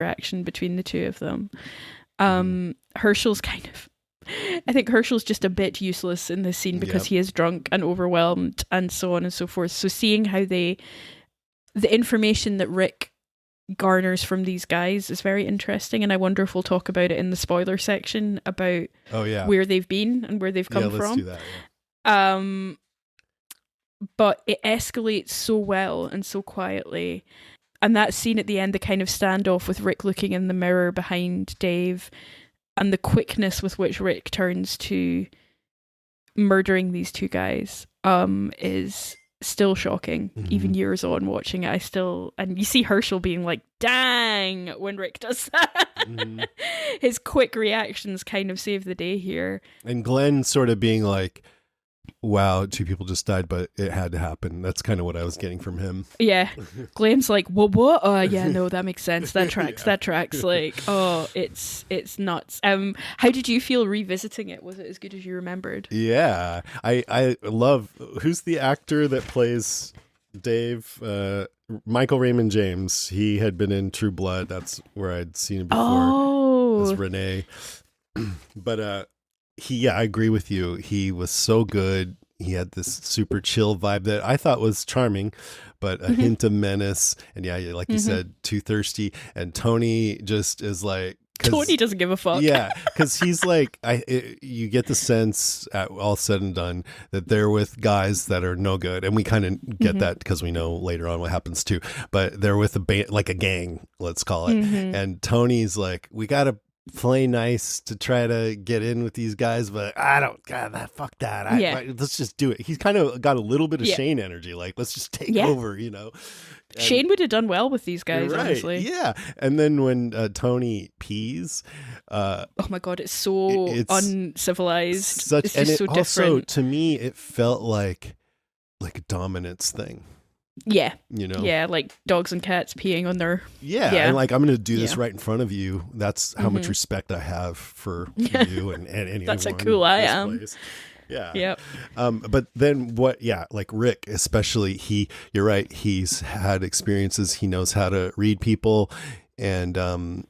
interaction between the two of them. Herschel's kind of, I think Herschel's just a bit useless in this scene because he is drunk and overwhelmed and so on and so forth. So seeing how the information that Rick garners from these guys is very interesting, and I wonder if we'll talk about it in the spoiler section about where they've been and where they've come from. Do that, but it escalates so well and so quietly, and that scene at the end, the kind of standoff with Rick looking in the mirror behind Dave, and the quickness with which Rick turns to murdering these two guys, is still shocking. Even years on watching it, and you see Herschel being like, dang, when Rick does that. His quick reactions kind of save the day here. And Glenn sort of being like, wow, 2 people just died, but it had to happen. That's kind of what I was getting from him. Yeah. Glenn's like, what? Oh, yeah, no, that makes sense. That tracks. That tracks. Like, oh, it's nuts. How did you feel revisiting it? Was it as good as you remembered? Yeah. I love, who's the actor that plays Dave? Michael Raymond James. He had been in True Blood. That's where I'd seen him before as Renee. But I agree with you. He was so good. He had this super chill vibe that I thought was charming, but a hint of menace. And like you said, too thirsty. And Tony just is like, Tony doesn't give a fuck. Yeah, because he's like, you get the sense, all said and done, that they're with guys that are no good, and we kind of get that because we know later on what happens too. But they're with a gang, let's call it. And Tony's like, we gotta play nice to try to get in with these guys, but fuck that. Let's just do it. He's kind of got a little bit of Shane energy, like, let's just take over, And Shane would have done well with these guys, honestly. Yeah. And then when Tony pees, oh my god, it's so uncivilized. It's just so different. Also, to me, it felt like a dominance thing. Yeah. Yeah, like dogs and cats peeing on their... Yeah. And like, I'm going to do this right in front of you. That's how much respect I have for you and anyone. That's how cool I am. Place. Yeah. Yep. But then like Rick, especially, you're right. He's had experiences. He knows how to read people. And, when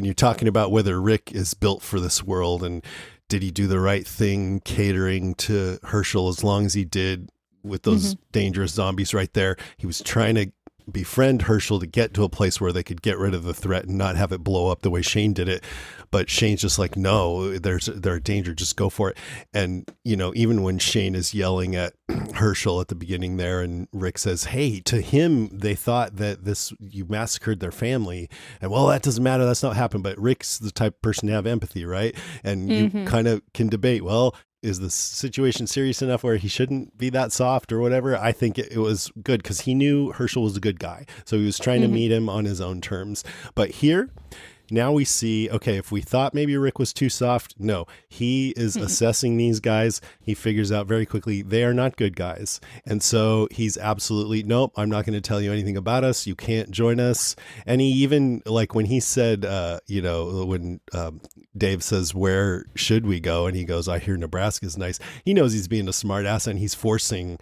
you're talking about whether Rick is built for this world and did he do the right thing catering to Herschel as long as he did, with those dangerous zombies right there. He was trying to befriend Herschel to get to a place where they could get rid of the threat and not have it blow up the way Shane did it. But Shane's just like, no, there's a danger, just go for it. And, even when Shane is yelling at Herschel at the beginning there, and Rick says, hey, to him, they thought that you massacred their family. And well, that doesn't matter. That's not happened. But Rick's the type of person to have empathy, right? And you kind of can debate, well, is the situation serious enough where he shouldn't be that soft or whatever? I think it was good because he knew Herschel was a good guy. So he was trying to meet him on his own terms. But here, now we see, okay, if we thought maybe Rick was too soft, no, he is assessing these guys. He figures out very quickly they are not good guys. And so he's absolutely, nope, I'm not going to tell you anything about us. You can't join us. And he even, like when he said, when Dave says, where should we go? And he goes, I hear Nebraska's nice. He knows he's being a smart ass and he's forcing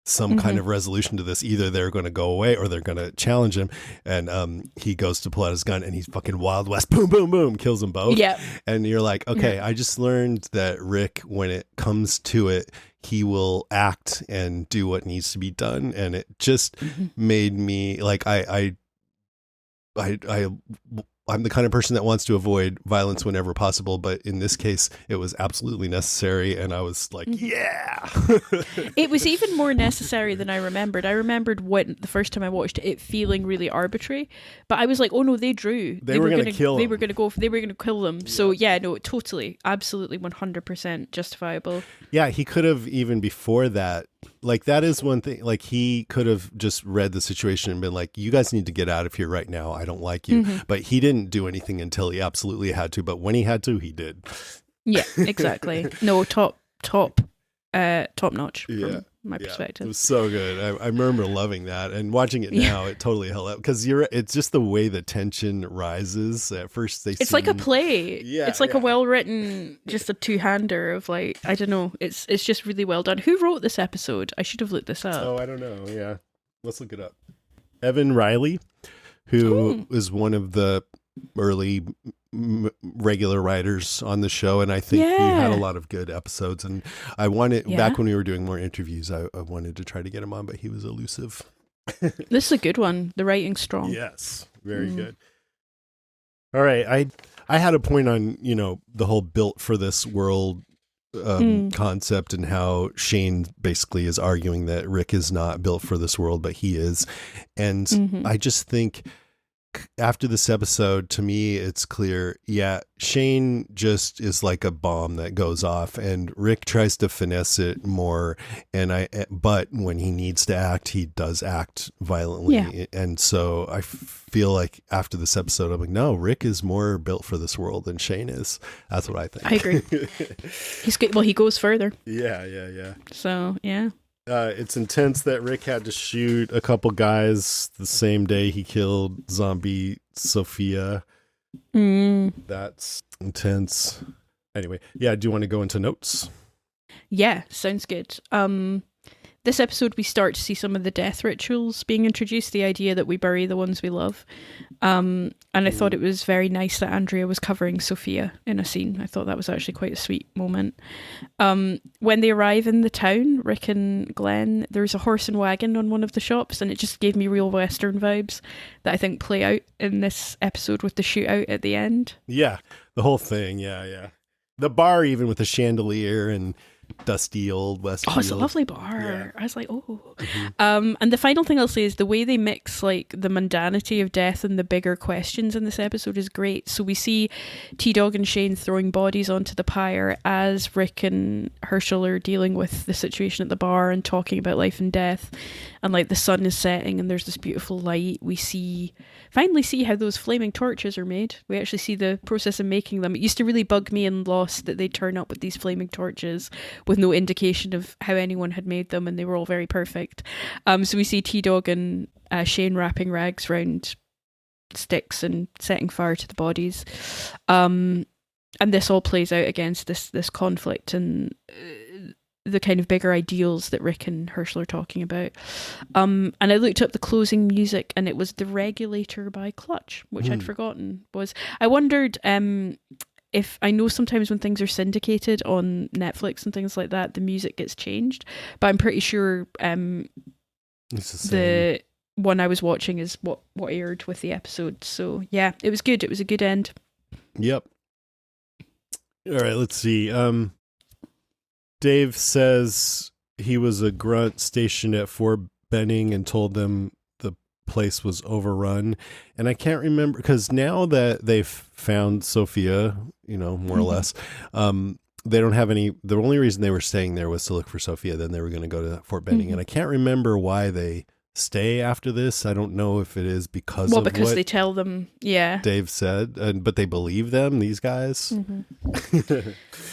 some kind of resolution to this. Either they're going to go away or they're going to challenge him. And he goes to pull out his gun and he's fucking Wild West, boom, boom, boom, kills them both. Yeah. And you're like, okay, I just learned that Rick, when it comes to it, he will act and do what needs to be done. And it just made me like, I'm the kind of person that wants to avoid violence whenever possible, but in this case, it was absolutely necessary, and I was like, yeah! It was even more necessary than I remembered. I remembered the first time I watched it feeling really arbitrary, but I was like, oh no, they drew. They were going to kill them. They were going to kill them. Yeah. So yeah, no, totally, absolutely 100% justifiable. Yeah, he could have even before that, like that is one thing, like he could have just read the situation and been like, you guys need to get out of here right now. I don't like you. But he didn't do anything until he absolutely had to. But when he had to, he did. Yeah, exactly. No, top notch from my perspective. It was so good. I remember loving that, and watching it now, it totally held up because it's just the way the tension rises. At first, it's like a play. Yeah, it's like a well written, just a two-hander of like, I don't know. It's just really well done. Who wrote this episode? I should have looked this up. Oh, I don't know. Yeah, let's look it up. Evan Riley, who is one of the early regular writers on the show, and I think he had a lot of good episodes, and I wanted back when we were doing more interviews, I wanted to try to get him on, but he was elusive. This is a good one. The writing's strong. Yes, very good. All right, I had a point on, you know, the whole built for this world concept, and how Shane basically is arguing that Rick is not built for this world, but he is. And I just think after this episode, to me, it's clear, Shane just is like a bomb that goes off, and Rick tries to finesse it more. But when he needs to act, he does act violently. Yeah. And so I feel like after this episode, I'm like, no, Rick is more built for this world than Shane is. That's what I think. I agree. He's good. Well, he goes further. Yeah. So, yeah. It's intense that Rick had to shoot a couple guys the same day he killed zombie Sophia. That's intense. Anyway, do you want to go into notes? Yeah, sounds good. This episode, we start to see some of the death rituals being introduced, the idea that we bury the ones we love. And I thought it was very nice that Andrea was covering Sophia in a scene. I thought that was actually quite a sweet moment. When they arrive in the town, Rick and Glenn, there's a horse and wagon on one of the shops, and it just gave me real Western vibes that I think play out in this episode with the shootout at the end. Yeah, the whole thing, yeah. The bar, even with the chandelier and dusty old West. Oh, it's a lovely bar. Yeah. I was like, oh. And the final thing I'll say is the way they mix like the mundanity of death and the bigger questions in this episode is great. So we see T-Dog and Shane throwing bodies onto the pyre as Rick and Herschel are dealing with the situation at the bar and talking about life and death. And like the sun is setting and there's this beautiful light. We finally see how those flaming torches are made. We actually see the process of making them. It used to really bug me in Lost that they'd turn up with these flaming torches with no indication of how anyone had made them, and they were all very perfect. So we see T-Dog and Shane wrapping rags around sticks and setting fire to the bodies. And this all plays out against this conflict and the kind of bigger ideals that Rick and Herschel are talking about. And I looked up the closing music, and it was The Regulator by Clutch, which I'd forgotten was. I wondered if, I know sometimes when things are syndicated on Netflix and things like that, the music gets changed, but I'm pretty sure the one I was watching is what aired with the episode. So yeah, it was good. It was a good end. Yep. All right, let's see. Dave says he was a grunt stationed at Fort Benning and told them the place was overrun. And I can't remember, because now that they've found Sophia, you know, more or less, they don't have any, the only reason they were staying there was to look for Sophia. Then they were going to go to Fort Benning. And I can't remember why they stay after this. I don't know if it is because of because what they tell them, Dave said, but they believe them, these guys.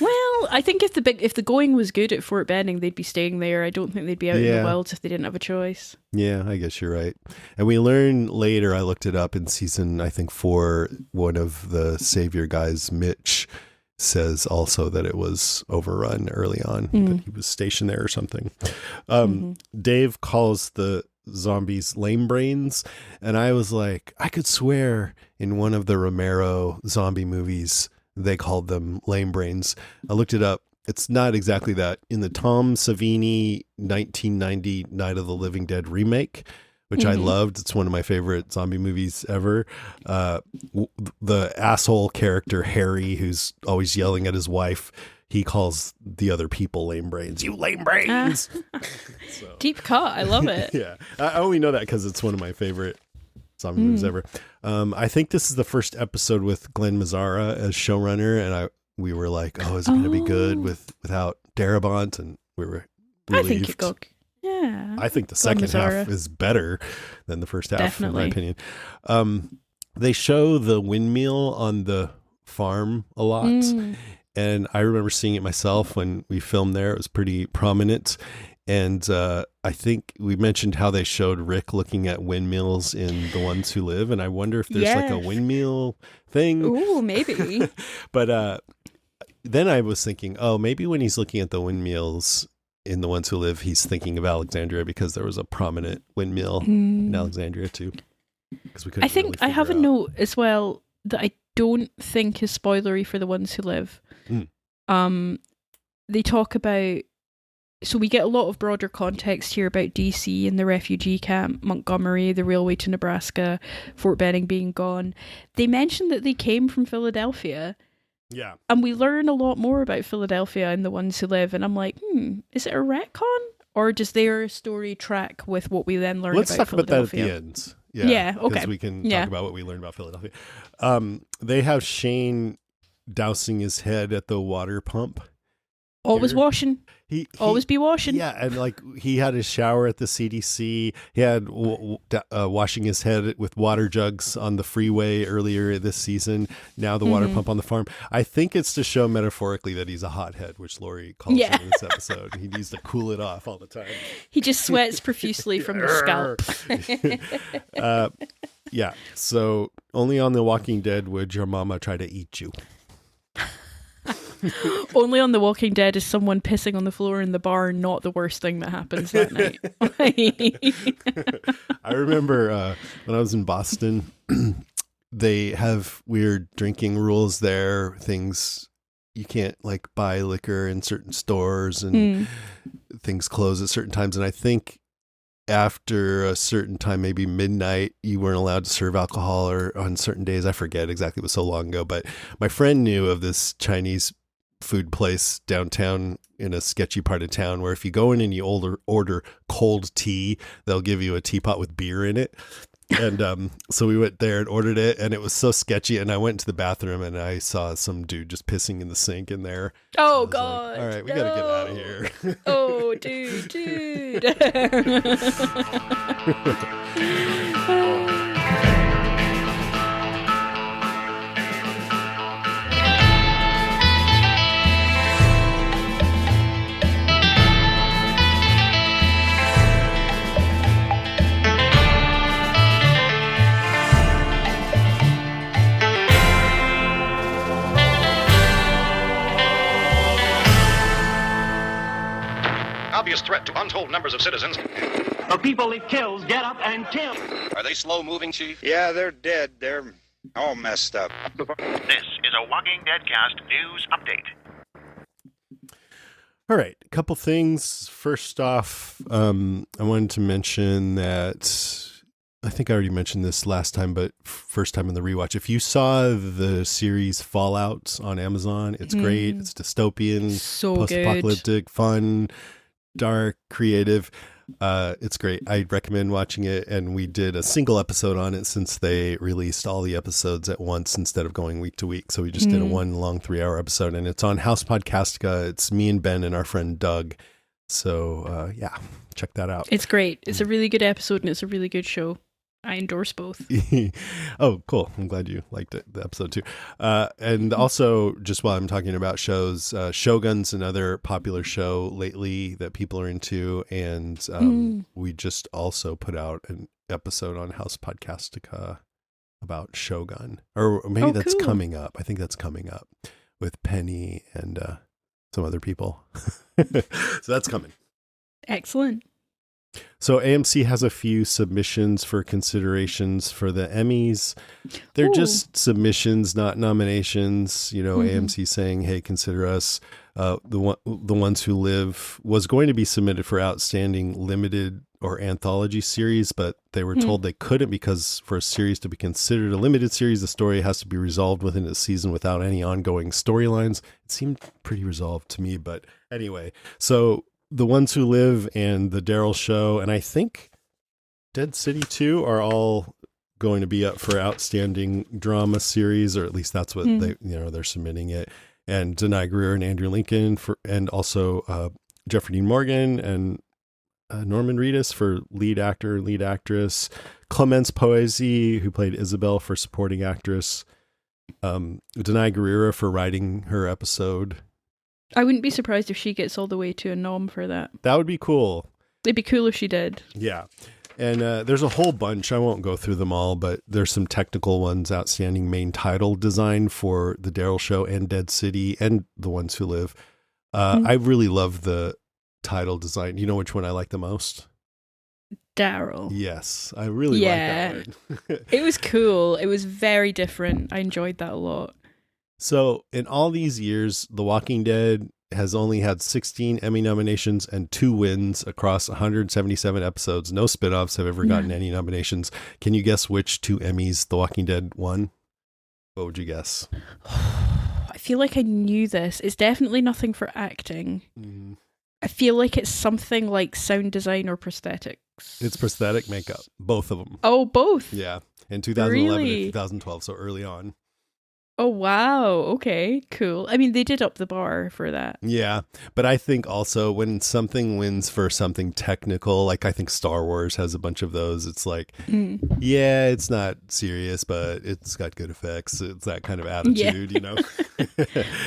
Well, I think if the going was good at Fort Benning, they'd be staying there. I don't think they'd be out in the wilds if they didn't have a choice. Yeah, I guess you're right. And we learn later, I looked it up in season, I think 4, one of the Savior guys, Mitch, says also that it was overrun early on, that he was stationed there or something. Dave calls the zombies lame brains, and I was like, I could swear in one of the Romero zombie movies they called them lame brains. I looked it up. It's not exactly that. In the Tom Savini 1990 Night of the Living Dead remake, which I loved, it's one of my favorite zombie movies ever, the asshole character Harry, who's always yelling at his wife, he calls the other people lame brains. You lame brains! So, deep cut. I love it. Yeah. I only know that because it's one of my favorite zombie movies ever. I think this is the first episode with Glenn Mazzara as showrunner, and we were like, oh, is it going to be good without Darabont? And we were relieved. I think it got, I think the second half is better than the first half, definitely, in my opinion. They show the windmill on the farm a lot. And I remember seeing it myself when we filmed there. It was pretty prominent. And I think we mentioned how they showed Rick looking at windmills in The Ones Who Live. And I wonder if there's like a windmill thing. Ooh, maybe. But then I was thinking, oh, maybe when he's looking at the windmills in The Ones Who Live, he's thinking of Alexandria because there was a prominent windmill in Alexandria too. because we couldn't. I think really I have a figure out. note as well that I don't think is spoilery for The Ones Who Live. They talk about, so we get a lot of broader context here about DC and the refugee camp, Montgomery, the railway to Nebraska, Fort Benning being gone. They mention that they came from Philadelphia. Yeah. And we learn a lot more about Philadelphia and The Ones Who Live. And I'm like, is it a retcon? Or does their story track with what we then learn Let's about talk about that at Philadelphia? the end. Yeah, okay. Because we can talk about what we learned about Philadelphia. They have Shane dousing his head at the water pump. Always Here. washing. He Always be washing. Yeah, and like he had his shower at the CDC. He had washing his head with water jugs on the freeway earlier this season. Now the water pump on the farm. I think it's to show metaphorically that he's a hothead, which Lori calls him in this episode. He needs to cool it off all the time. He just sweats profusely from the scalp. Yeah, so only on The Walking Dead would your mama try to eat you. Only on The Walking Dead is someone pissing on the floor in the bar not the worst thing that happens that night. I remember when I was in Boston, they have weird drinking rules there. Things you can't like buy liquor in certain stores, and things close at certain times. And I think after a certain time, maybe midnight, you weren't allowed to serve alcohol, or on certain days. I forget exactly. It was so long ago, but my friend knew of this Chinese food place downtown in a sketchy part of town where if you go in and you order cold tea, they'll give you a teapot with beer in it. And so we went there and ordered it, and it was so sketchy. And I went to the bathroom and I saw some dude just pissing in the sink in there. Oh, so God. Like, all right, we got to get out of here. Oh, dude. Obvious threat to untold numbers of citizens. The people it kills get up and kill. Are they slow-moving, Chief? Yeah, they're dead. They're all messed up. This is a Walking Deadcast news update. All right, a couple things. First off, I wanted to mention that I think I already mentioned this last time, but first time in the rewatch. If you saw the series Fallout on Amazon, it's great. It's dystopian, So post-apocalyptic, fun, dark, creative. It's great. I recommend watching it. And we did a single episode on it since they released all the episodes at once instead of going week to week. So we just did a one long 3-hour episode, and it's on House Podcastica. It's me and Ben and our friend Doug. So yeah, check that out. It's great. It's a really good episode, and it's a really good show. I endorse both. Oh, cool. I'm glad you liked it, the episode too. And also, just while I'm talking about shows, Shogun's another popular show lately that people are into. And we just also put out an episode on House Podcastica about Shogun. Or maybe that's cool. coming up. I think that's coming up with Penny and some other people. So that's coming. Excellent. So AMC has a few submissions for considerations for the Emmys. They're just submissions, not nominations. You know, AMC saying, "Hey, consider us." The Ones Who Live was going to be submitted for outstanding limited or anthology series, but they were told they couldn't because for a series to be considered a limited series, the story has to be resolved within a season without any ongoing storylines. It seemed pretty resolved to me, but anyway, so. The Ones Who Live and The Daryl Show, and I think Dead City 2 are all going to be up for outstanding drama series, or at least that's what they're submitting it. And Denai Greer and Andrew Lincoln and also Jeffrey Dean Morgan and Norman Reedus for lead actor, lead actress, Clemence Poesy, who played Isabel, for supporting actress, Denai Guerrera for writing her episode. I wouldn't be surprised if she gets all the way to a nom for that. That would be cool. It'd be cool if she did. Yeah. And there's a whole bunch. I won't go through them all, but there's some technical ones. Outstanding main title design for The Daryl Show and Dead City and The Ones Who Live. I really love the title design. You know which one I like the most? Daryl. Yes, I really Yeah. like that one. It was cool. It was very different. I enjoyed that a lot. So in all these years, The Walking Dead has only had 16 Emmy nominations and 2 wins across 177 episodes. No spinoffs have ever gotten any nominations. Can you guess which 2 Emmys The Walking Dead won? What would you guess? I feel like I knew this. It's definitely nothing for acting. Mm-hmm. I feel like it's something like sound design or prosthetics. It's prosthetic makeup, both of them. Oh, both? Yeah, in 2011 Really? and 2012, so early on. Oh, wow. Okay, cool. I mean, they did up the bar for that. Yeah, but I think also when something wins for something technical, like I think Star Wars has a bunch of those, it's like, yeah, it's not serious, but it's got good effects. It's that kind of attitude, you know?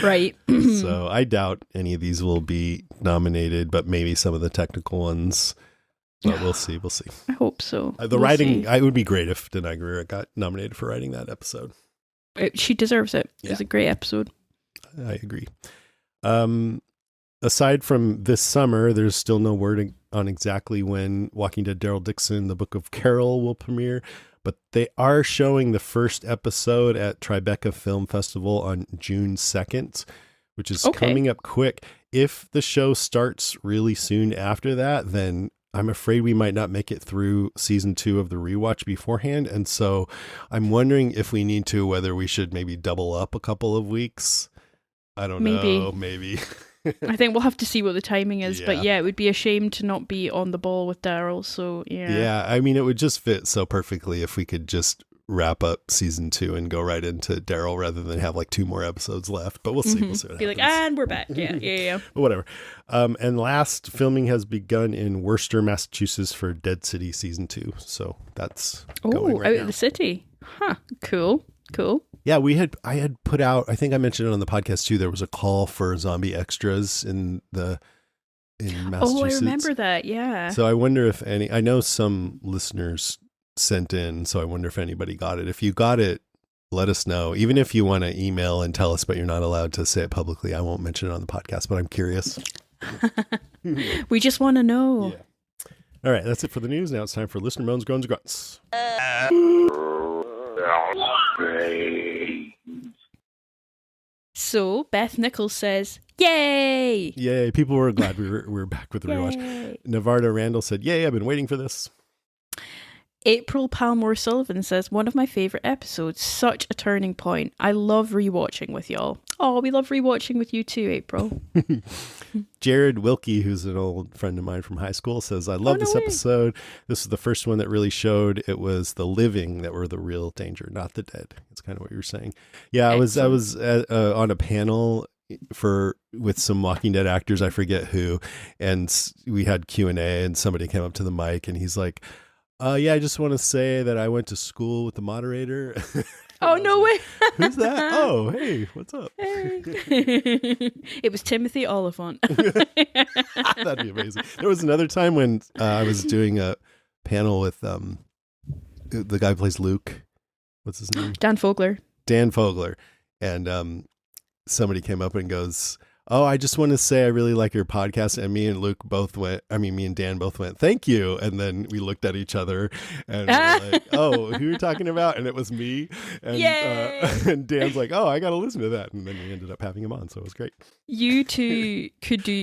Right. So I doubt any of these will be nominated, but maybe some of the technical ones. But we'll see. We'll see. I hope so. The writing, it would be great if Denai Guerrero got nominated for writing that episode. She deserves it. Yeah. It was a great episode. I agree. Aside from this summer, there's still no word on exactly when Walking Dead Daryl Dixon, The Book of Carol will premiere, but they are showing the first episode at Tribeca Film Festival on June 2nd, which is coming up quick. If the show starts really soon after that, then I'm afraid we might not make it through season 2 of the rewatch beforehand. And so I'm wondering if we need to, whether we should maybe double up a couple of weeks. I don't know. Maybe. I think we'll have to see what the timing is. Yeah. But yeah, it would be a shame to not be on the ball with Daryl. So yeah. Yeah. I mean, it would just fit so perfectly if we could just wrap up season 2 and go right into Daryl rather than have like 2 more episodes left. But we'll see. We'll see what be happens. like, and we're back. Yeah. But whatever. And last, filming has begun in Worcester, Massachusetts for Dead City season 2. So that's going right out now. of the city. Huh. Cool. Yeah, I had put out, I think I mentioned it on the podcast too, there was a call for zombie extras in Massachusetts. Oh, I remember that. Yeah. So I wonder if I know some listeners sent in, so I wonder if anybody got it. If you got it, let us know. Even if you want to email and tell us, but you're not allowed to say it publicly. I won't mention it on the podcast, but I'm curious. We just want to know. Yeah. All right, that's it for the news. Now it's time for listener moans, groans, grunts. So Beth Nichols says, "Yay! Yay! People were glad we were back with the rewatch." Navarda Randall said, "Yay! I've been waiting for this." April Palmore Sullivan says, "One of my favorite episodes. Such a turning point. I love rewatching with y'all." Oh, we love rewatching with you too, April. Jared Wilkie, who's an old friend of mine from high school, says, "I love this episode. This is the first one that really showed it was the living that were the real danger, not the dead." That's kind of what you were saying. Yeah, I was on a panel with some Walking Dead actors, I forget who, and we had Q&A, and somebody came up to the mic, and he's like, "Yeah, I just want to say that I went to school with the moderator." Oh, no way. Who's that? Oh, hey, what's up? Hey. It was Timothy Oliphant. That'd be amazing. There was another time when I was doing a panel with the guy who plays Luke. What's his name? Dan Fogler. Dan Fogler. And somebody came up and goes, "Oh, I just want to say I really like your podcast." And me and Dan both went, "Thank you." And then we looked at each other and we were like, "Oh, who are you talking about?" And it was me. And, and Dan's like, "Oh, I got to listen to that." And then we ended up having him on. So it was great. You two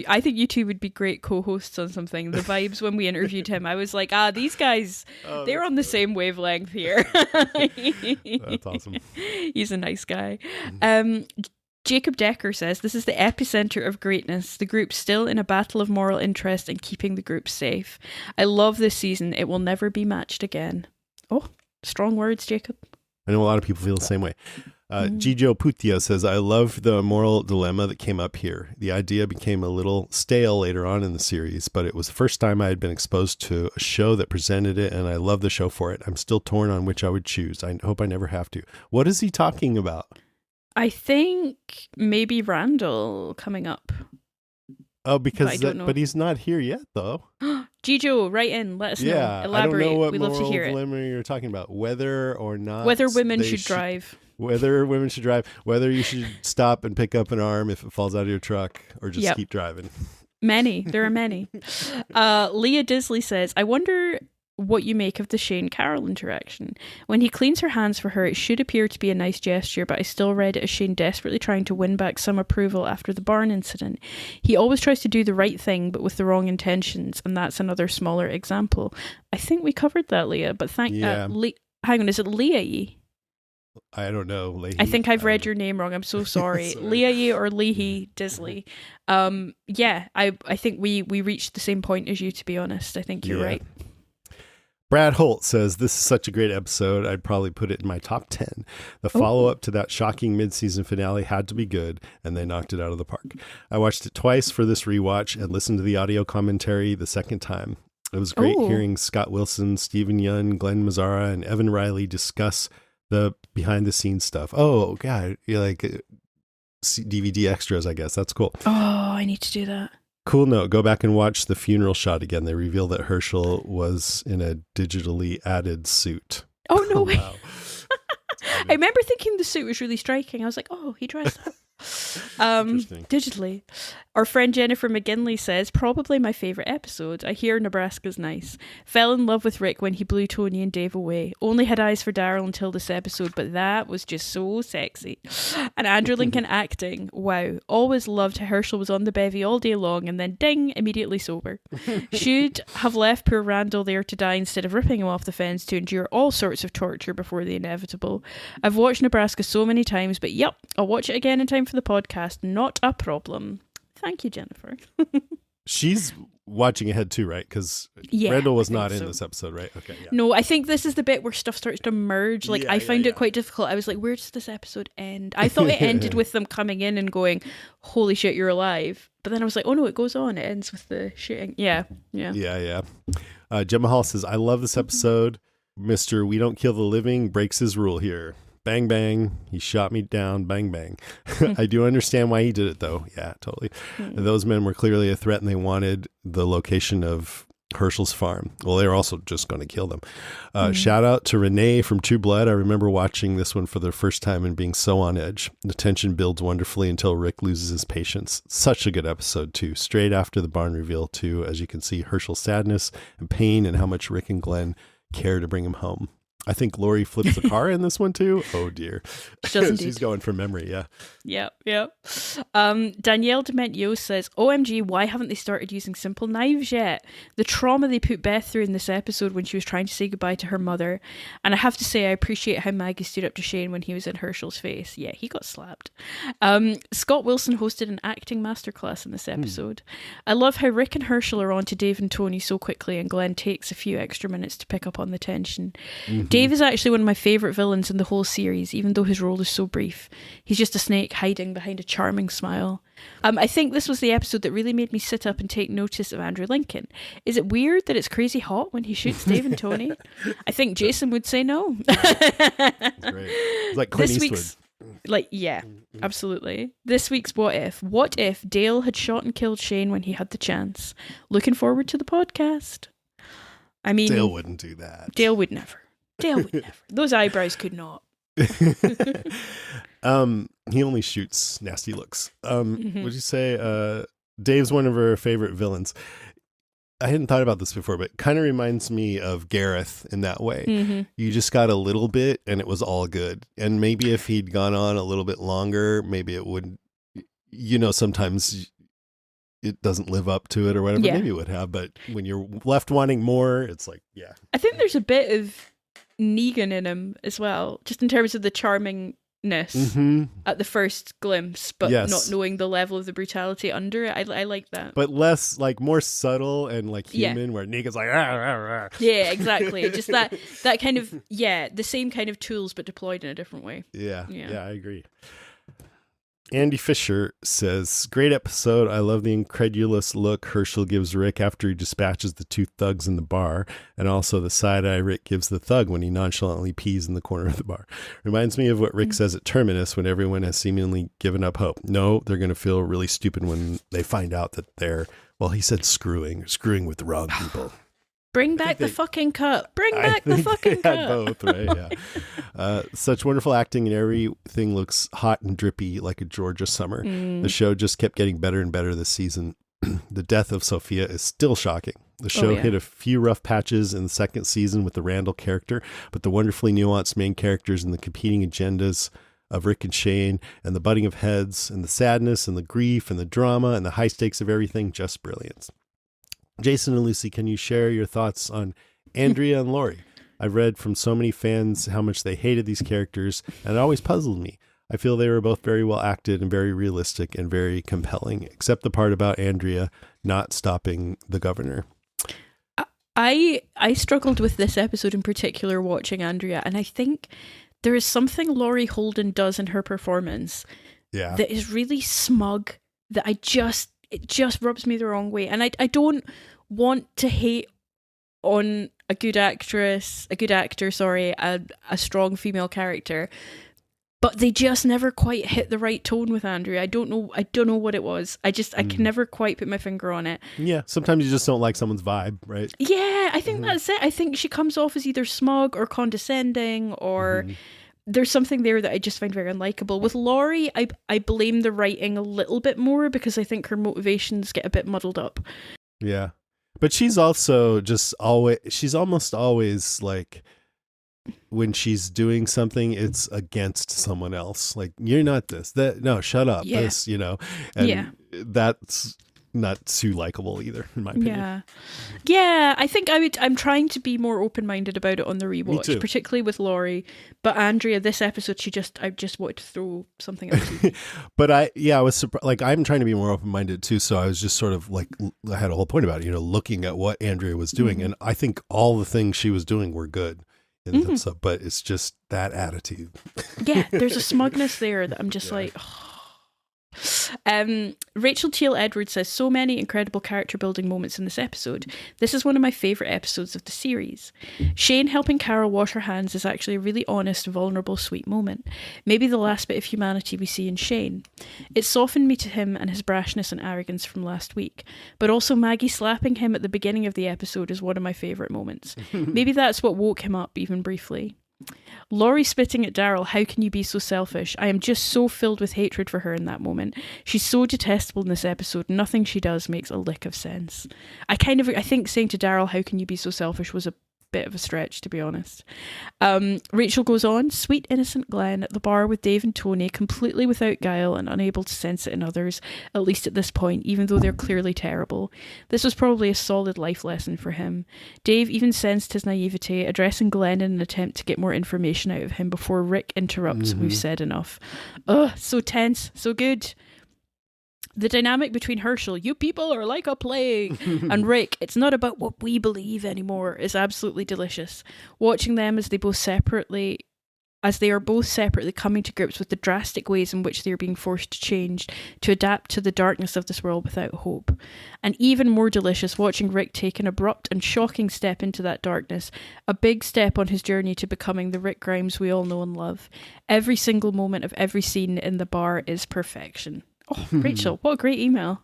I think you two would be great co-hosts on something. The vibes when we interviewed him, I was like, these guys, they're on the same wavelength here. That's awesome. He's a nice guy. Jacob Decker says, "This is the epicenter of greatness. The group's still in a battle of moral interest and keeping the group safe. I love this season. It will never be matched again." Oh, strong words, Jacob. I know a lot of people feel the same way. Gijo Putio says, "I love the moral dilemma that came up here. The idea became a little stale later on in the series, but it was the first time I had been exposed to a show that presented it, and I love the show for it. I'm still torn on which I would choose. I hope I never have to." What is he talking about? I think maybe Randall coming up. Oh, because I don't know. but he's not here yet, though. Gijo, write in. Let us know. Elaborate. I don't know what We'd love to moral hear it. dilemma you're talking about. Whether or not Whether women should drive. Whether women should drive. Whether you should stop and pick up an arm if it falls out of your truck, or just keep driving. Many. There are many. Leah Disley says, "I wonder what you make of the Shane-Carol interaction. When he cleans her hands for her, it should appear to be a nice gesture, but I still read it as Shane desperately trying to win back some approval after the barn incident. He always tries to do the right thing, but with the wrong intentions, and that's another smaller example. I think we covered that, Leah, but hang on, is it Leah? I don't know. Leahy? I think I've read your name wrong. I'm so sorry. Leahy or Leahy Disley. I think we reached the same point as you, to be honest. I think you're right. Brad Holt says, this is such a great episode. I'd probably put it in my top 10. The follow-up to that shocking mid-season finale had to be good, and they knocked it out of the park. I watched it twice for this rewatch and listened to the audio commentary the second time. It was great hearing Scott Wilson, Stephen Yun, Glenn Mazzara, and Evan Riley discuss the behind-the-scenes stuff. Oh, God. You're like DVD extras, I guess. That's cool. Oh, I need to do that. Cool note, go back and watch the funeral shot again. They reveal that Herschel was in a digitally added suit. Oh, no way. Wow. I remember thinking the suit was really striking. I was like, oh, he dressed up. Digitally. Our friend Jennifer McGinley says, probably my favourite episode. I hear Nebraska's nice. Fell in love with Rick when he blew Tony and Dave away. Only had eyes for Daryl until this episode, but that was just so sexy. And Andrew Lincoln acting. Wow. Always loved how Herschel was on the bevy all day long and then ding, immediately sober. Should have left poor Randall there to die instead of ripping him off the fence to endure all sorts of torture before the inevitable. I've watched Nebraska so many times, but yep, I'll watch it again in time for the podcast. Not a problem. Thank you, Jennifer. She's watching ahead too, right? Because Randall was not in this episode, right? Okay. Yeah. No, I think this is the bit where stuff starts to merge. Like, I found it quite difficult. I was like, where does this episode end? I thought it ended with them coming in and going, holy shit, you're alive. But then I was like, oh no, it goes on. It ends with the shooting. Yeah. Gemma Hall says, I love this episode. Mr. We Don't Kill the Living breaks his rule here. Bang, bang. He shot me down. Bang, bang. I do understand why he did it, though. Yeah, totally. Those men were clearly a threat, and they wanted the location of Herschel's farm. Well, they were also just going to kill them. Shout out to Renee from True Blood. I remember watching this one for the first time and being so on edge. The tension builds wonderfully until Rick loses his patience. Such a good episode, too. Straight after the barn reveal, too, as you can see Herschel's sadness and pain and how much Rick and Glenn care to bring him home. I think Lori flips the car in this one too. Oh dear. She's going from memory. Yeah. Yep. Danielle Dementio says, OMG, why haven't they started using simple knives yet? The trauma they put Beth through in this episode when she was trying to say goodbye to her mother. And I have to say, I appreciate how Maggie stood up to Shane when he was in Herschel's face. Yeah, he got slapped. Scott Wilson hosted an acting masterclass in this episode. I love how Rick and Herschel are on to Dave and Tony so quickly, and Glenn takes a few extra minutes to pick up on the tension. Dave is actually one of my favourite villains in the whole series, even though his role is so brief. He's just a snake hiding behind a charming smile. I think this was the episode that really made me sit up and take notice of Andrew Lincoln. Is it weird that it's crazy hot when he shoots Dave and Tony? I think Jason would say no. That's great. It's like Clint Eastwood. Absolutely. This week's What If. What if Dale had shot and killed Shane when he had the chance? Looking forward to the podcast. I mean, Dale wouldn't do that. Dale would never. Those eyebrows could not. He only shoots nasty looks. Would you say Dave's one of her favorite villains? I hadn't thought about this before, but kind of reminds me of Gareth in that way. You just got a little bit and it was all good. And maybe if he'd gone on a little bit longer, maybe it would, sometimes it doesn't live up to it or whatever. Maybe it would have, but when you're left wanting more, it's like, I think there's a bit of Negan in him as well, just in terms of the charmingness at the first glimpse, but not knowing the level of the brutality under it. I like that, but less, like, more subtle and like human, where Negan's like rah, rah, rah. Yeah, exactly. Just that kind of the same kind of tools but deployed in a different way. Yeah, I agree. Andy Fisher says, great episode. I love the incredulous look Herschel gives Rick after he dispatches the two thugs in the bar, and also the side-eye Rick gives the thug when he nonchalantly pees in the corner of the bar. Reminds me of what Rick says at Terminus when everyone has seemingly given up hope. No, they're going to feel really stupid when they find out that they're, well, he said screwing with the wrong people. Bring back the fucking cup. Bring back the fucking cup. Both, right? Yeah. Such wonderful acting, and everything looks hot and drippy like a Georgia summer. The show just kept getting better and better this season. The death of Sophia is still shocking. The show hit a few rough patches in the second season with the Randall character, but the wonderfully nuanced main characters and the competing agendas of Rick and Shane and the butting of heads and the sadness and the grief and the drama and the high stakes of everything, just brilliant. Jason and Lucy, can you share your thoughts on Andrea and Laurie? I've read from so many fans how much they hated these characters, and it always puzzled me. I feel they were both very well acted and very realistic and very compelling, except the part about Andrea not stopping the governor. I struggled with this episode in particular watching Andrea, and I think there is something Laurie Holden does in her performance that is really smug, that it just rubs me the wrong way. And I don't want to hate on a good actor, a strong female character, but they just never quite hit the right tone with Andrea. I don't know what it was. I can never quite put my finger on it. Yeah, sometimes you just don't like someone's vibe, right? Yeah, I think that's it. I think she comes off as either smug or condescending, or there's something there that I just find very unlikable. With Laurie, I blame the writing a little bit more because I think her motivations get a bit muddled up. Yeah. But she's also she's almost always like, when she's doing something, it's against someone else. Like, you're not this, that, no, shut up. Yeah. This, and that's not too likable either, in my opinion. Yeah. I think I'm trying to be more open-minded about it on the rewatch, particularly with Laurie. But Andrea, this episode, I just wanted to throw something else. But I was surprised. Like, I'm trying to be more open-minded too. So I was just sort of like, I had a whole point about it, looking at what Andrea was doing. And I think all the things she was doing were good. But it's just that attitude. Yeah, there's a smugness there that I'm just like, Rachel Teal Edwards says, so many incredible character building moments in this episode. This is one of my favourite episodes of the series. Shane helping Carol wash her hands is actually a really honest, vulnerable, sweet moment. Maybe the last bit of humanity we see in Shane. It softened me to him and his brashness and arrogance from last week, but also Maggie slapping him at the beginning of the episode is one of my favourite moments. Maybe that's what woke him up, even briefly. Laurie spitting at Daryl, how can you be so selfish? I am just so filled with hatred for her in that moment. She's so detestable in this episode. Nothing she does makes a lick of sense. I think saying to Daryl, how can you be so selfish, was a bit of a stretch, to be honest. Rachel goes on, sweet innocent Glenn at the bar with Dave and Tony, completely without guile and unable to sense it in others, at least at this point, even though they're clearly terrible. This was probably a solid life lesson for him. Dave even sensed his naivety, addressing Glenn in an attempt to get more information out of him before Rick interrupts, we've said enough. Ugh, so tense, so good. The dynamic between Herschel, you people are like a plague, and Rick, it's not about what we believe anymore, is absolutely delicious. Watching them as they are both separately coming to grips with the drastic ways in which they are being forced to change, to adapt to the darkness of this world without hope. And even more delicious watching Rick take an abrupt and shocking step into that darkness, a big step on his journey to becoming the Rick Grimes we all know and love. Every single moment of every scene in the bar is perfection. Oh, Rachel, what a great email.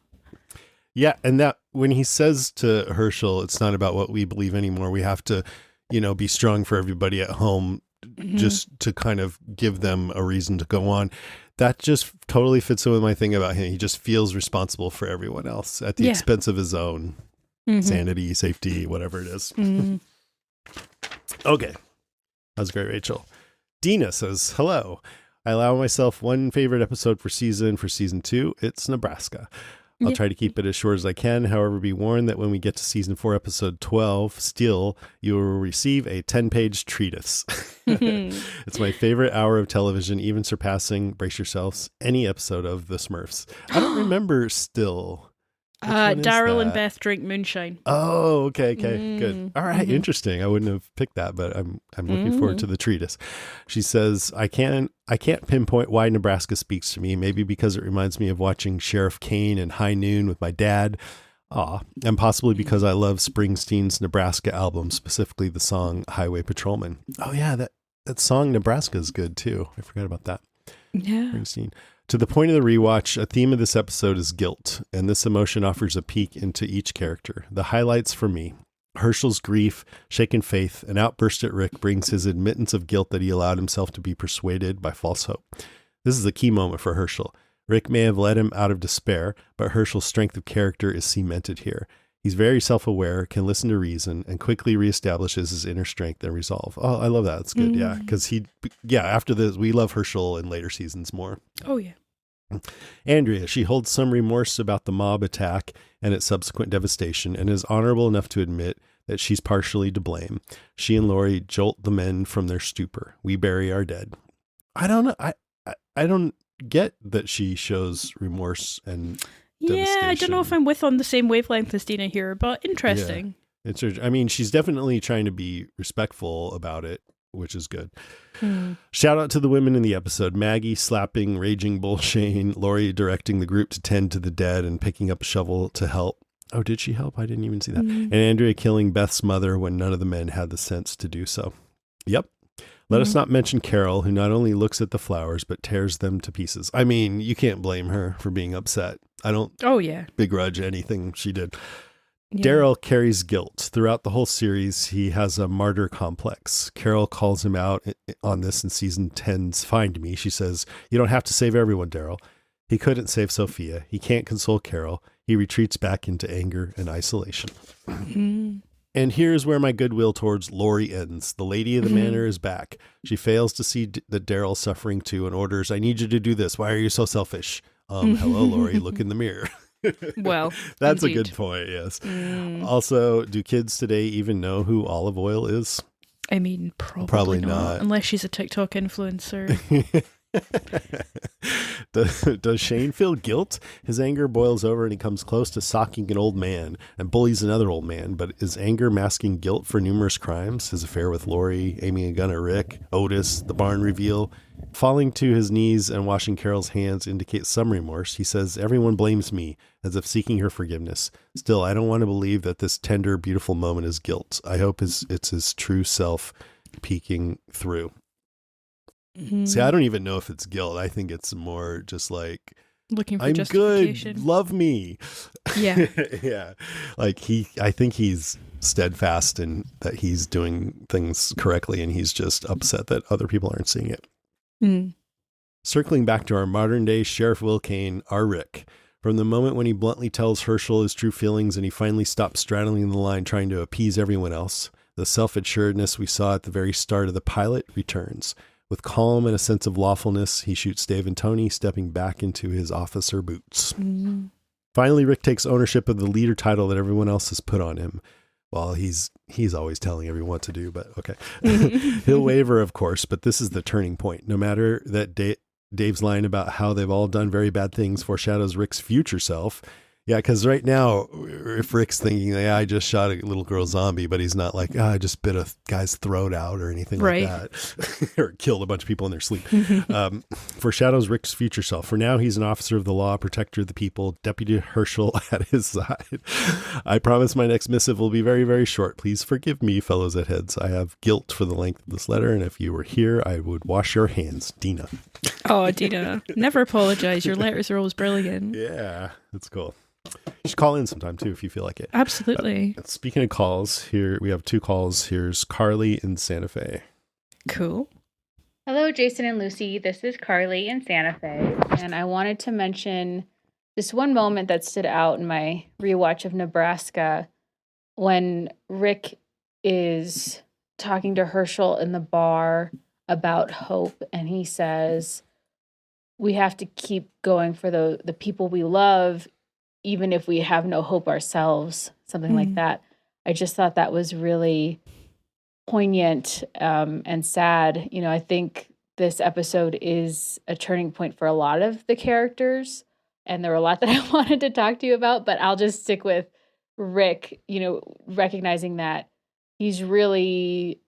Yeah, and that when he says to Herschel, it's not about what we believe anymore. We have to, be strong for everybody at home, just to kind of give them a reason to go on. That just totally fits in with my thing about him. He just feels responsible for everyone else at the expense of his own sanity, safety, whatever it is. Okay. That was great, Rachel. Dina says, hello. I allow myself one favorite episode for season 2. It's Nebraska. I'll try to keep it as short as I can. However, be warned that when we get to season 4, episode 12, still, you will receive a 10-page treatise. It's my favorite hour of television, even surpassing, brace yourselves, any episode of The Smurfs. I don't remember still. Daryl and Beth drink moonshine. Oh, okay, good. All right, interesting. I wouldn't have picked that, but I'm looking forward to the treatise. She says, I can't pinpoint why Nebraska speaks to me. Maybe because it reminds me of watching Sheriff Kane and High Noon with my dad. And possibly because I love Springsteen's Nebraska album, specifically the song Highway Patrolman. Oh yeah, that song Nebraska is good too. I forgot about that. Yeah. Springsteen. To the point of the rewatch, a theme of this episode is guilt, and this emotion offers a peek into each character. The highlights for me: Herschel's grief, shaken faith, an outburst at Rick brings his admittance of guilt that he allowed himself to be persuaded by false hope. This is a key moment for Herschel. Rick may have led him out of despair, but Herschel's strength of character is cemented here. He's very self-aware, can listen to reason, and quickly reestablishes his inner strength and resolve. Oh, I love that. That's good. Yeah. Because after this, we love Herschel in later seasons more. Oh, yeah. Andrea, she holds some remorse about the mob attack and its subsequent devastation, and is honorable enough to admit that she's partially to blame. She and Laurie jolt the men from their stupor. We bury our dead. I don't know. I don't get that she shows remorse and yeah, I don't know if I'm on the same wavelength as Dina here, but interesting. Yeah. I mean, she's definitely trying to be respectful about it, which is good. Shout out to the women in the episode. Maggie slapping Raging Bull Shane, Laurie directing the group to tend to the dead and picking up a shovel to help. Oh, did she help? I didn't even see that. And Andrea killing Beth's mother when none of the men had the sense to do so. Yep. Let us not mention Carol, who not only looks at the flowers, but tears them to pieces. I mean, you can't blame her for being upset. I don't begrudge anything she did. Yeah. Daryl carries guilt. Throughout the whole series, he has a martyr complex. Carol calls him out on this in season 10's Find Me. She says, "You don't have to save everyone, Daryl." He couldn't save Sophia. He can't console Carol. He retreats back into anger and isolation. And here's where my goodwill towards Laurie ends. The lady of the manor is back. She fails to see that Daryl's suffering too and orders, "I need you to do this. Why are you so selfish?" Hello, Laurie, look in the mirror. Well, that's indeed. A good point. Yes. Also, do kids today even know who olive oil is? I mean, probably not. Unless she's a TikTok influencer. Does Shane feel guilt? His anger boils over and he comes close to socking an old man and bullies another old man. But is anger masking guilt for numerous crimes? His affair with Laurie, aiming a gun at Rick, Otis, the barn reveal. Falling to his knees and washing Carol's hands indicates some remorse. He says, "Everyone blames me," as if seeking her forgiveness. Still, I don't want to believe that this tender, beautiful moment is guilt. I hope it's his true self peeking through. See, I don't even know if it's guilt. I think it's more just like, looking for I'm justification. good, love me. Yeah. Yeah. Like I think he's steadfast in that he's doing things correctly and he's just upset that other people aren't seeing it. Circling back to our modern day Sheriff Will Kane, our Rick. From the moment when he bluntly tells Herschel his true feelings and he finally stops straddling the line trying to appease everyone else, the self-assuredness we saw at the very start of the pilot returns. With calm and a sense of lawfulness, he shoots Dave and Tony, stepping back into his officer boots. Finally, Rick takes ownership of the leader title that everyone else has put on him. Well, he's always telling everyone what to do, but okay. He'll waver, of course, but this is the turning point. No matter that Dave's line about how they've all done very bad things foreshadows Rick's future self. Yeah, because right now, if Rick's thinking, "Yeah, I just shot a little girl zombie," but he's not like, "I just bit a guy's throat out" or anything like that, or killed a bunch of people in their sleep. Foreshadows Rick's future self. For now, he's an officer of the law, protector of the people, Deputy Herschel at his side. I promise my next missive will be very, very short. Please forgive me, fellows at heads. I have guilt for the length of this letter, and if you were here, I would wash your hands. Dina. Oh, Dina. Never apologize. Your letters are always brilliant. Yeah, that's cool. You should call in sometime too if you feel like it. Absolutely. Speaking of calls, here we have 2 calls. Here's Carly in Santa Fe. Cool. Hello, Jason and Lucy. This is Carly in Santa Fe, and I wanted to mention this one moment that stood out in my rewatch of Nebraska when Rick is talking to Herschel in the bar about hope, and he says, "We have to keep going for the people we love, even if we have no hope ourselves," something like that. I just thought that was really poignant and sad. You know, I think this episode is a turning point for a lot of the characters, and there were a lot that I wanted to talk to you about, but I'll just stick with Rick, you know, recognizing that he's really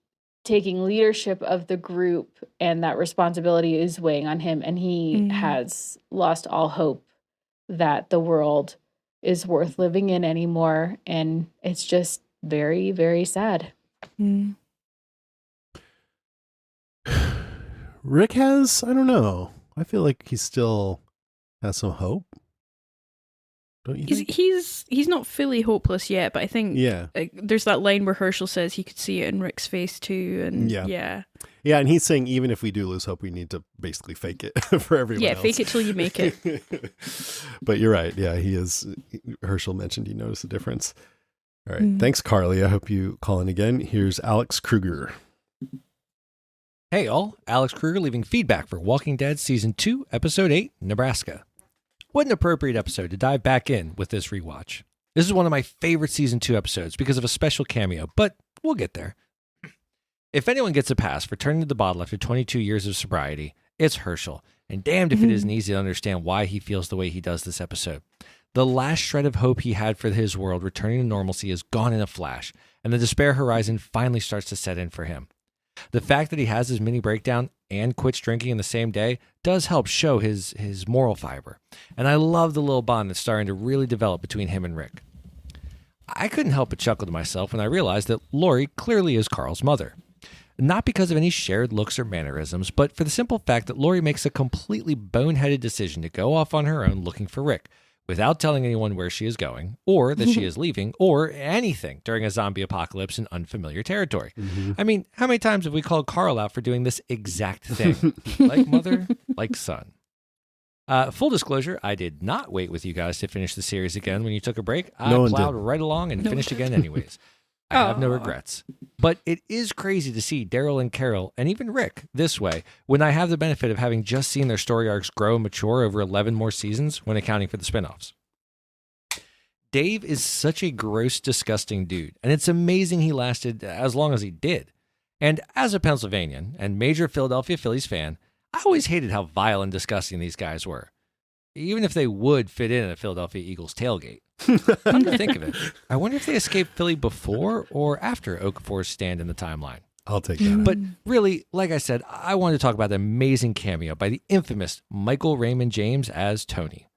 taking leadership of the group and that responsibility is weighing on him, and he has lost all hope that the world is worth living in anymore, and it's just very, very sad. Rick has, I don't know, I feel like he still has some hope. don't you think? He's not fully hopeless yet, but I think there's that line where Herschel says he could see it in Rick's face too, and yeah, and he's saying even if we do lose hope, we need to basically fake it for everyone else. fake it till you make it. But you're right. Yeah, Herschel mentioned he noticed a difference. All right. Thanks, Carly. I hope you call in again. Here's Alex Kruger. Hey all, Alex Kruger leaving feedback for Walking Dead Season 2, Episode 8, Nebraska. What an appropriate episode to dive back in with this rewatch. This is one of my favorite Season 2 episodes because of a special cameo, but we'll get there. If anyone gets a pass for turning to the bottle after 22 years of sobriety, it's Herschel, and damned if it isn't easy to understand why he feels the way he does this episode. The last shred of hope he had for his world returning to normalcy is gone in a flash, and the despair horizon finally starts to set in for him. The fact that he has his mini breakdown and quits drinking in the same day does help show his moral fiber. And I love the little bond that's starting to really develop between him and Rick. I couldn't help but chuckle to myself when I realized that Lori clearly is Carl's mother. Not because of any shared looks or mannerisms, but for the simple fact that Lori makes a completely boneheaded decision to go off on her own looking for Rick, without telling anyone where she is going, or that she is leaving, or anything during a zombie apocalypse in unfamiliar territory. I mean, how many times have we called Carl out for doing this exact thing? Like mother, like son. Full disclosure, I did not wait with you guys to finish the series again when you took a break. I plowed right along and finished again anyways. I have no regrets. But it is crazy to see Daryl and Carol, and even Rick, this way, when I have the benefit of having just seen their story arcs grow and mature over 11 more seasons when accounting for the spinoffs. Dave is such a gross, disgusting dude, and it's amazing he lasted as long as he did. And as a Pennsylvanian and major Philadelphia Phillies fan, I always hated how vile and disgusting these guys were, even if they would fit in a Philadelphia Eagles tailgate. Come to think of it, I wonder if they escaped Philly before or after Okafor's stand in the timeline. I'll take that. But really, like I said, I wanted to talk about the amazing cameo by the infamous Michael Raymond James as Tony.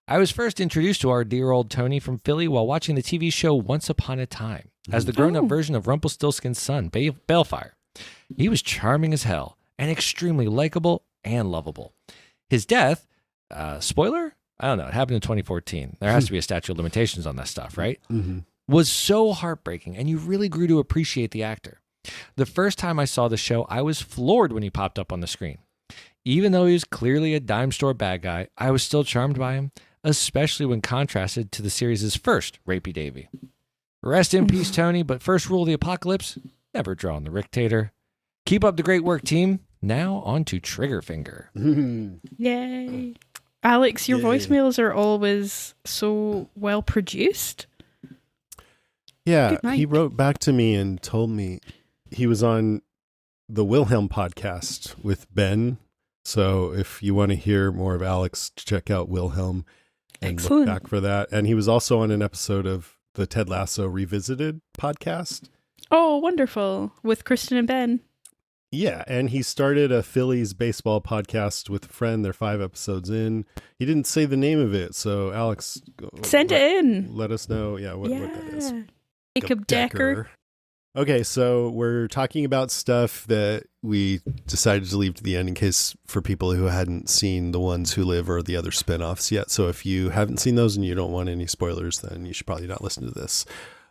I was first introduced to our dear old Tony from Philly while watching the TV show Once Upon a Time as the grown-up version of Rumpelstiltskin's son, Balefire. He was charming as hell and extremely likable and lovable. His death, spoiler? I don't know. It happened in 2014. There has to be a statute of limitations on that stuff, right? Was so heartbreaking, and you really grew to appreciate the actor. The first time I saw the show, I was floored when he popped up on the screen. Even though he was clearly a dime store bad guy, I was still charmed by him, especially when contrasted to the series' first Rapey Davy. Rest in peace, Tony, but first rule of the apocalypse, never draw on the Rictator. Keep up the great work, team. Now on to Triggerfinger. Yay. Alex, your voicemails are always so well produced. Yeah, he wrote back to me and told me he was on the Wilhelm podcast with Ben. So if you want to hear more of Alex, check out Wilhelm and look back for that. And he was also on an episode of the Ted Lasso Revisited podcast. Oh, wonderful. With Kristen and Ben. Yeah, and he started a Phillies baseball podcast with a friend. They're 5 episodes in. He didn't say the name of it, so Alex, send it in. Let us know. What that is. Jacob Decker. Okay, so we're talking about stuff that we decided to leave to the end in case for people who hadn't seen The Ones Who Live or the other spinoffs yet. So if you haven't seen those and you don't want any spoilers, then you should probably not listen to this.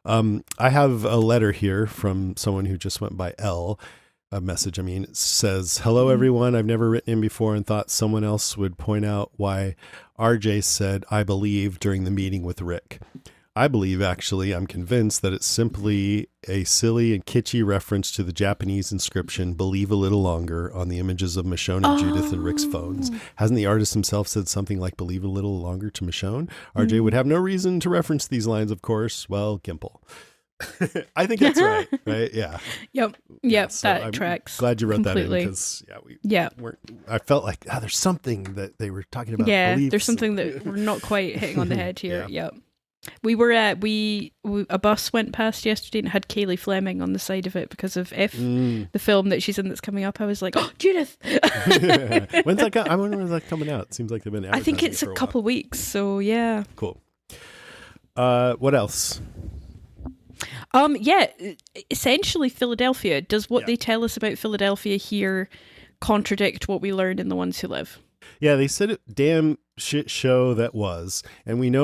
I have a letter here from someone who just went by L. A message, it says, "Hello everyone, I've never written in before and thought someone else would point out why RJ said I believe during the meeting with Rick. I believe, actually, I'm convinced that it's simply a silly and kitschy reference to the Japanese inscription, believe a little longer, on the images of Michonne, Judith, and Rick's phones. Hasn't the artist himself said something like believe a little longer to Michonne? RJ would have no reason to reference these lines, of course. Well, Gimple." I think that's right. Yeah. Yep. So that I'm tracks. Glad you wrote completely. That in because I felt like there's something that they were talking about. Yeah, beliefs. there's something that we're not quite hitting on the head here. Yeah. Yep. We were at a bus went past yesterday and it had Kaylee Fleming on the side of it because of the film that she's in that's coming up. I was like, oh, Judith. When's that? I wonder when's that coming out. It seems like they've been. I think it's a couple weeks. So yeah. Cool. What else? Essentially Philadelphia. Does what they tell us about Philadelphia here contradict what we learned in The Ones Who Live? Yeah, they said it, damn shit show that was. And we know